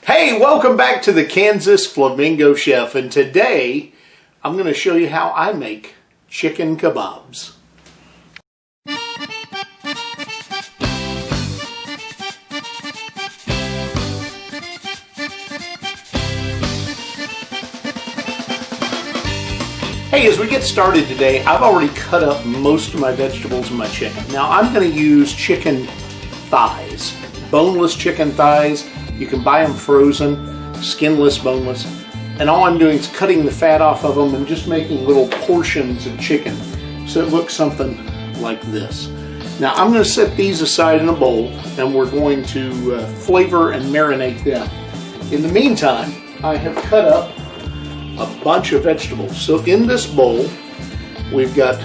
Hey, welcome back to the Kansas Flamingo Chef, and today I'm going to show you how I make chicken kebabs. Hey, as we get started today, I've already cut up most of my vegetables and my chicken. Now I'm going to use chicken thighs, boneless chicken thighs. You can buy them frozen, skinless, boneless. And all I'm doing is cutting the fat off of them and just making little portions of chicken. So it looks something like this. Now I'm going to set these aside in a bowl and we're going to flavor and marinate them. In the meantime, I have cut up a bunch of vegetables. So in this bowl, we've got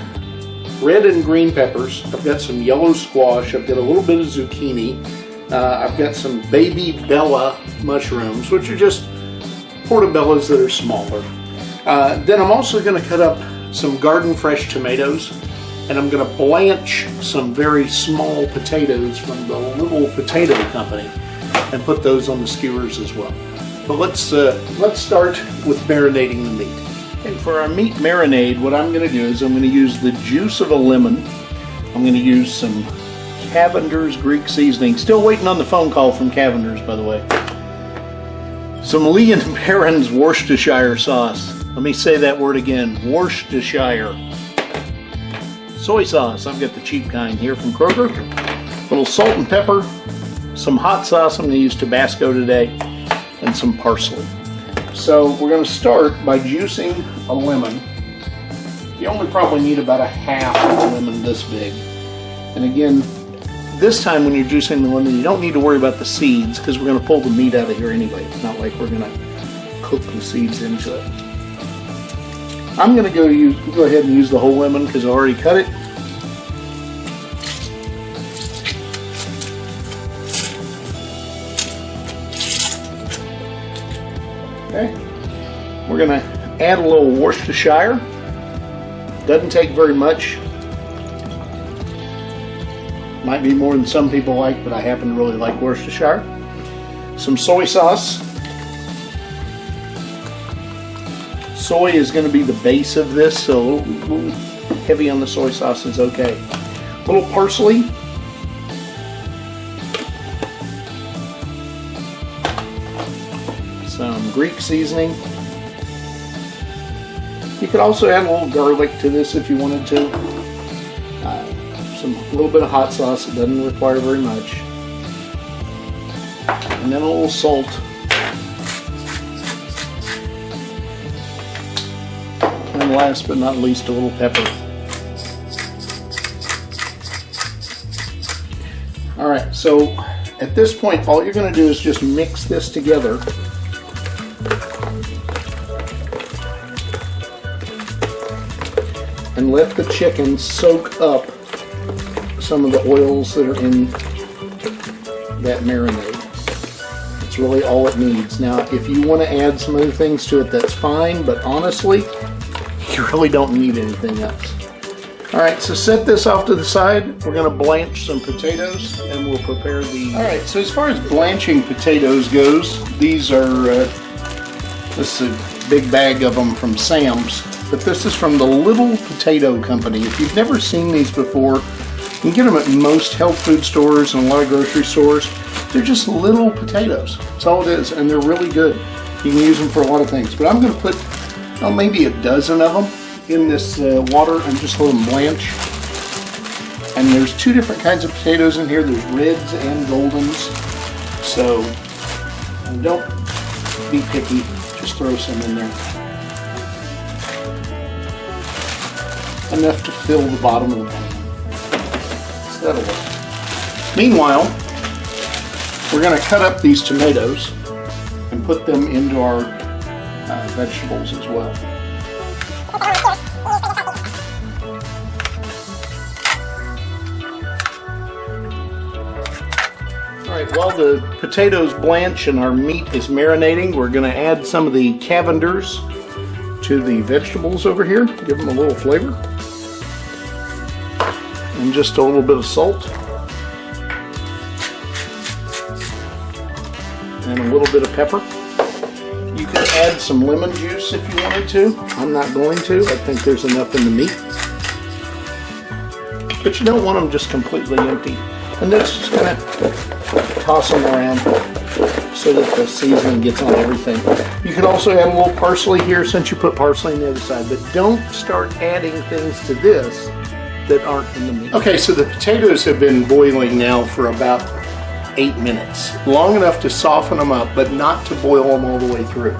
red and green peppers. I've got some yellow squash. I've got a little bit of zucchini. I've got some baby bella mushrooms, which are just portobellos that are smaller. Then I'm also going to cut up some garden fresh tomatoes, and I'm going to blanch some very small potatoes from the Little Potato Company and put those on the skewers as well. But let's start with marinating the meat. And for our meat marinade, what I'm going to do is I'm going to use the juice of a lemon. I'm going to use some Cavender's Greek seasoning. Still waiting on the phone call from Cavender's, by the way. Some Lee and Perrin's Worcestershire sauce. Let me say that word again, Worcestershire. Soy sauce, I've got the cheap kind here from Kroger. A little salt and pepper. Some hot sauce, I'm going to use Tabasco today. And some parsley. So we're going to start by juicing a lemon. You only probably need about a half of a lemon this big. And again, this time when you're juicing the lemon, you don't need to worry about the seeds because we're going to pull the meat out of here anyway. It's not like we're going to cook the seeds into it. I'm going to go ahead and use the whole lemon because I already cut it. Okay. We're going to add a little Worcestershire. Doesn't take very much. Might be more than some people like, but I happen to really like Worcestershire. Some soy sauce. Soy is going to be the base of this, so a little heavy on the soy sauce is okay. A little parsley. Some Greek seasoning. You could also add a little garlic to this if you wanted to. A little bit of hot sauce. It doesn't require very much. And then a little salt. And last but not least, a little pepper. Alright, so at this point, all you're going to do is just mix this together. And let the chicken soak up some of the oils that are in that marinade. It's really all it needs. Now, if you want to add some other things to it, that's fine, but honestly, you really don't need anything else. Alright, so set this off to the side. We're going to blanch some potatoes, and we'll prepare the... Alright, so as far as blanching potatoes goes, these are... this is a big bag of them from Sam's. But this is from the Little Potato Company. If you've never seen these before, you can get them at most health food stores and a lot of grocery stores. They're just little potatoes. That's all it is, and they're really good. You can use them for a lot of things. But I'm going to put maybe a dozen of them in this water and just let them blanch. And there's two different kinds of potatoes in here. There's reds and goldens. So don't be picky. Just throw some in there. Enough to fill the bottom of the pan. So that'll work. Meanwhile, we're going to cut up these tomatoes and put them into our vegetables as well. Alright, while the potatoes blanch and our meat is marinating, we're going to add some of the Cavender's to the vegetables over here. Give them a little flavor. And just a little bit of salt. and a little bit of pepper. You can add some lemon juice if you wanted to. I'm not going to. I think there's enough in the meat. But you don't want them just completely empty. And that's just going to toss them around so that the seasoning gets on everything. You can also add a little parsley here since you put parsley on the other side, but don't start adding things to this that aren't in the meat. Okay, so the potatoes have been boiling now for about 8 minutes. Long enough to soften them up, but not to boil them all the way through.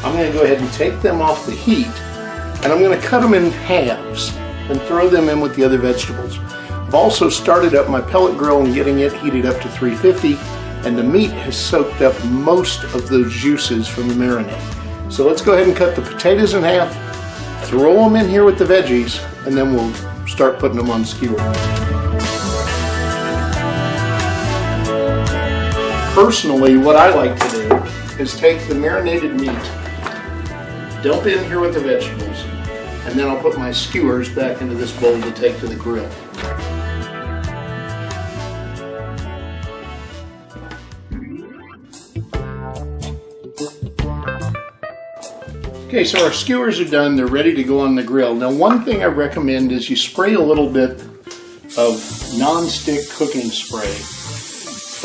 I'm going to go ahead and take them off the heat, and I'm going to cut them in halves and throw them in with the other vegetables. I've also started up my pellet grill and getting it heated up to 350, and the meat has soaked up most of those juices from the marinade. So let's go ahead and cut the potatoes in half, throw them in here with the veggies, and then we'll start putting them on skewer. Personally, what I like to do is take the marinated meat, dump it in here with the vegetables, and then I'll put my skewers back into this bowl to take to the grill. Okay, so our skewers are done. They're ready to go on the grill. Now, one thing I recommend is you spray a little bit of non-stick cooking spray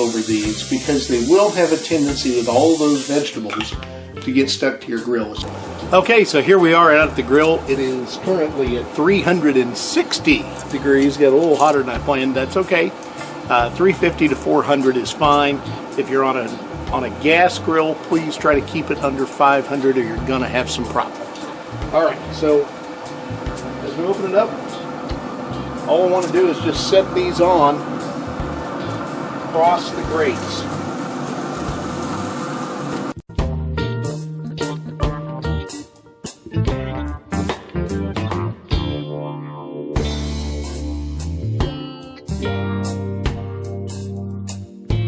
over these because they will have a tendency with all of those vegetables to get stuck to your grill. Okay, so here we are out at the grill. It is currently at 360 degrees. Got a little hotter than I planned. That's okay. 350 to 400 is fine. If you're on a gas grill, please try to keep it under 500 or you're gonna have some problems. All right, so as we open it up, all I want to do is just set these on across the grates.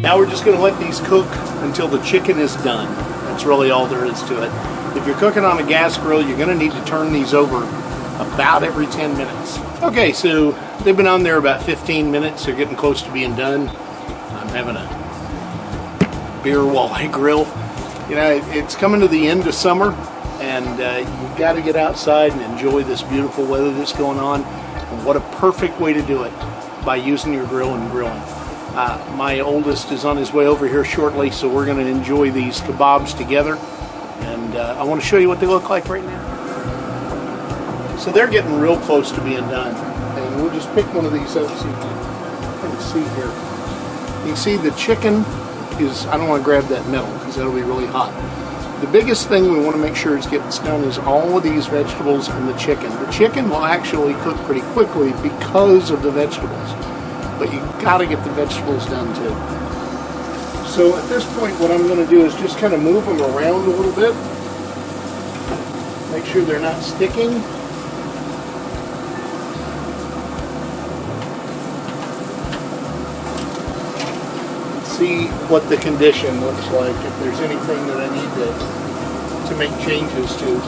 Now we're just going to let these cook until the chicken is done. That's really all there is to it. If you're cooking on a gas grill, you're going to need to turn these over about every 10 minutes. Okay, so they've been on there about 15 minutes. They're getting close to being done. I'm having a beer while I grill. You know, it's coming to the end of summer, and you've got to get outside and enjoy this beautiful weather that's going on. And what a perfect way to do it, by using your grill and grilling. My oldest is on his way over here shortly, so we're going to enjoy these kababs together. And I want to show you what they look like right now. So they're getting real close to being done. And we'll just pick one of these up so you can see here. You can see the chicken is, I don't want to grab that metal because that'll be really hot. The biggest thing we want to make sure is getting done is all of these vegetables and the chicken. The chicken will actually cook pretty quickly because of the vegetables. But you got to get the vegetables done too. So at this point, what I'm going to do is just kind of move them around a little bit. Make sure they're not sticking. And see what the condition looks like, if there's anything that I need to make changes to.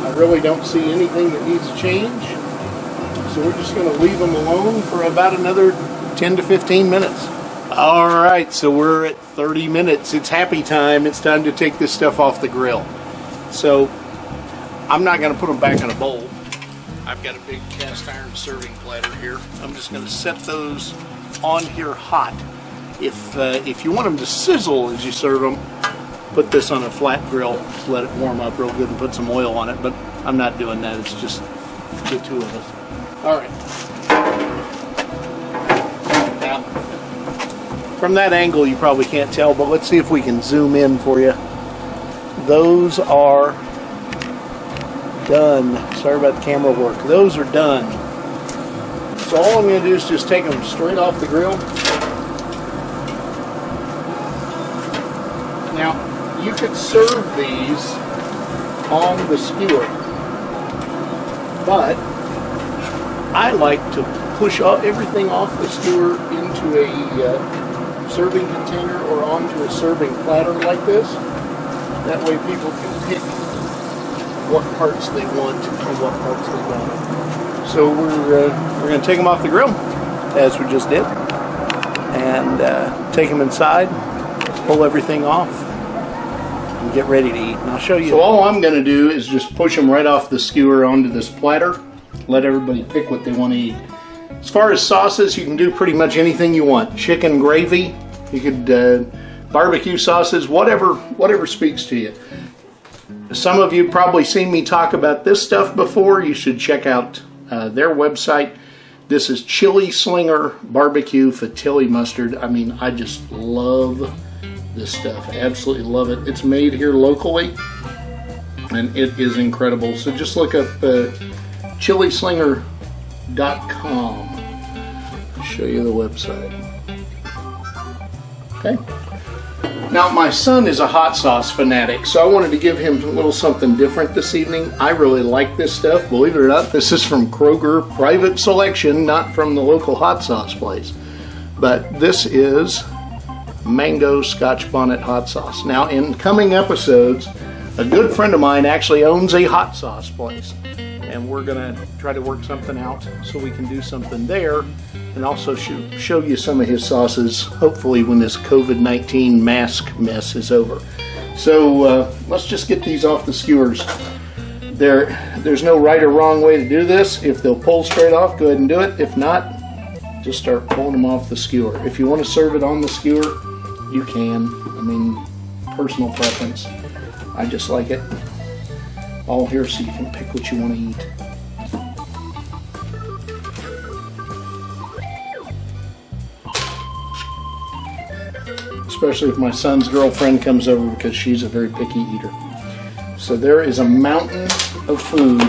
I really don't see anything that needs a change. So we're just going to leave them alone for about another 10 to 15 minutes. All right, so we're at 30 minutes. It's happy time. It's time to take this stuff off the grill. So I'm not going to put them back in a bowl. I've got a big cast iron serving platter here. I'm just going to set those on here hot. If you want them to sizzle as you serve them, put this on a flat grill, let it warm up real good and put some oil on it, but I'm not doing that. It's just the two of us. All right. Now, from that angle, you probably can't tell, but let's see if we can zoom in for you. Those are done. Sorry about the camera work. Those are done. So all I'm going to do is just take them straight off the grill. Now, you could serve these on the skewer, but I like to push everything off the skewer into a serving container or onto a serving platter like this. That way people can pick what parts they want and what parts they don't. So we're going to take them off the grill, as we just did, and take them inside pull everything off and get ready to eat. And I'll show you. So all I'm going to do is just push them right off the skewer onto this platter. Let everybody pick what they want to eat. As far as sauces, you can do pretty much anything you want. Chicken gravy, you could barbecue sauces, whatever speaks to you. Some of you probably seen me talk about this stuff before. You should check out their website. This is Chili Slinger Barbecue Fatilli Mustard. I mean, I just love this stuff. Absolutely love it. It's made here locally, and it is incredible. So just look up chilislinger.com. I'll show you the website. Okay. Now, my son is a hot sauce fanatic, so I wanted to give him a little something different this evening. I really like this stuff. Believe it or not, this is from Kroger Private Selection, not from the local hot sauce place. But this is Mango Scotch Bonnet hot sauce. Now, in coming episodes, a good friend of mine actually owns a hot sauce place, and we're going to try to work something out so we can do something there, and also show you some of his sauces, hopefully when this COVID-19 mask mess is over. So let's just get these off the skewers. There's no right or wrong way to do this. If they'll pull straight off, go ahead and do it. If not, just start pulling them off the skewer. If you want to serve it on the skewer, you can. I mean, personal preference. I just like it all here so you can pick what you want to eat. Especially if my son's girlfriend comes over, because she's a very picky eater. So there is a mountain of food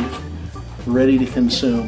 ready to consume.